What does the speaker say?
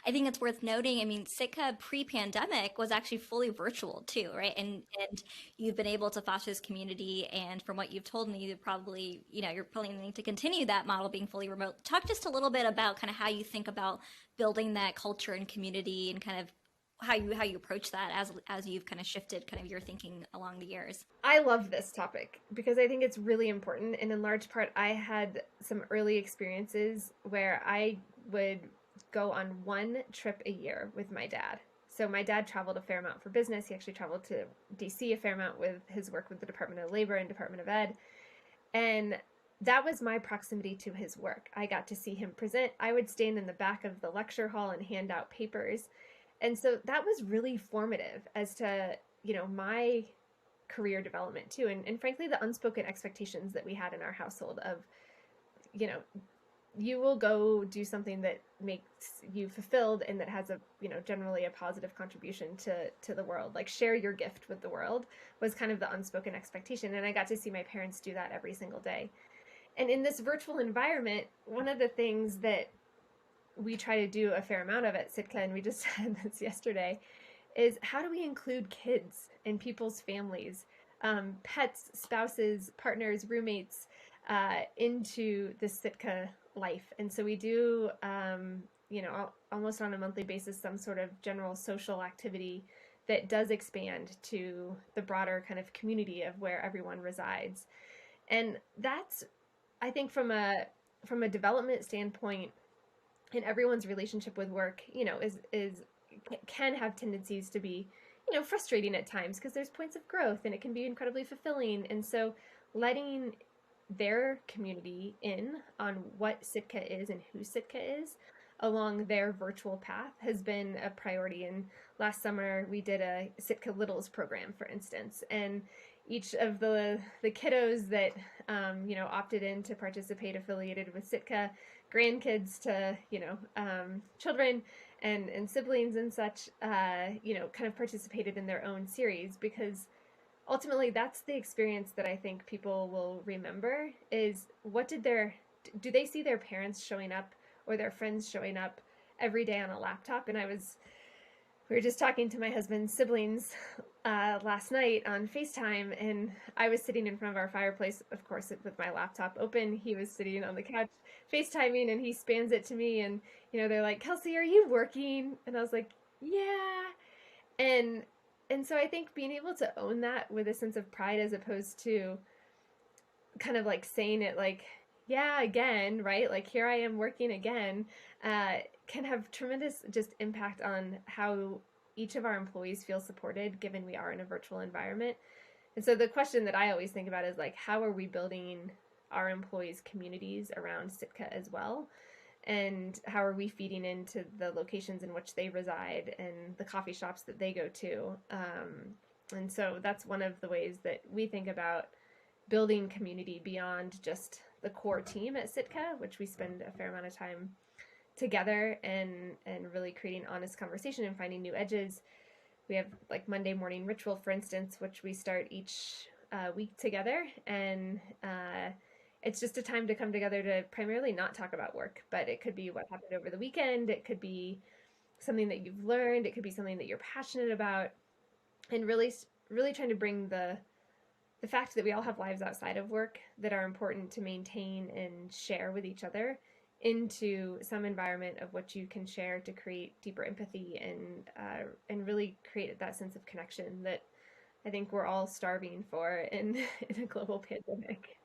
I think it's worth noting, I mean, Sitka pre-pandemic was actually fully virtual too, right? And you've been able to foster this community, and from what you've told me, you probably, you're planning to continue that model being fully remote. Talk just a little bit about kind of how you think about building that culture and community and kind of how you approach that as you've kind of shifted kind of your thinking along the years. I love this topic because I think it's really important. And in large part, I had some early experiences where I would go on one trip a year with my dad. So my dad traveled a fair amount for business. He actually traveled to DC a fair amount with his work with the Department of Labor and Department of Ed. And that was my proximity to his work. I got to see him present. I would stand in the back of the lecture hall and hand out papers. And so that was really formative as to, my career development too. And frankly, the unspoken expectations that we had in our household of, you know, you will go do something that makes you fulfilled and that has a, generally a positive contribution to the world. Like share your gift with the world was kind of the unspoken expectation. And I got to see my parents do that every single day. And in this virtual environment, one of the things that we try to do a fair amount of at Sitka, and we just had this yesterday, is how do we include kids and people's families, pets, spouses, partners, roommates, into the Sitka life. And so we do, almost on a monthly basis, some sort of general social activity that does expand to the broader kind of community of where everyone resides. And that's, I think, from a development standpoint, and everyone's relationship with work, is can have tendencies to be, frustrating at times because there's points of growth and it can be incredibly fulfilling. And so letting their community in on what Sitka is and who Sitka is along their virtual path has been a priority. And last summer we did a Sitka Littles program, for instance, and each of the kiddos that opted in to participate affiliated with Sitka, grandkids to children and siblings and such, kind of participated in their own series, because ultimately that's the experience that I think people will remember is do they see their parents showing up or their friends showing up every day on a laptop? And we were just talking to my husband's siblings last night on FaceTime, and I was sitting in front of our fireplace, of course, with my laptop open. He was sitting on the couch FaceTiming, and he spans it to me, and they're like, "Kelsey, are you working?" And I was like, "Yeah." And so I think being able to own that with a sense of pride, as opposed to kind of like saying it like, "Yeah, again," right? Like, here I am working again, can have tremendous just impact on how each of our employees feel supported, given we are in a virtual environment. And so the question that I always think about is like, how are we building our employees' communities around Sitka as well? And how are we feeding into the locations in which they reside and the coffee shops that they go to? And so that's one of the ways that we think about building community beyond just the core team at Sitka, which we spend a fair amount of time together and really creating honest conversation and finding new edges. We have like Monday morning ritual, for instance, which we start each week together, and it's just a time to come together to primarily not talk about work, but it could be what happened over the weekend, it could be something that you've learned, it could be something that you're passionate about, and really trying to bring the fact that we all have lives outside of work that are important to maintain and share with each other into some environment of what you can share to create deeper empathy and really create that sense of connection that I think we're all starving for in a global pandemic.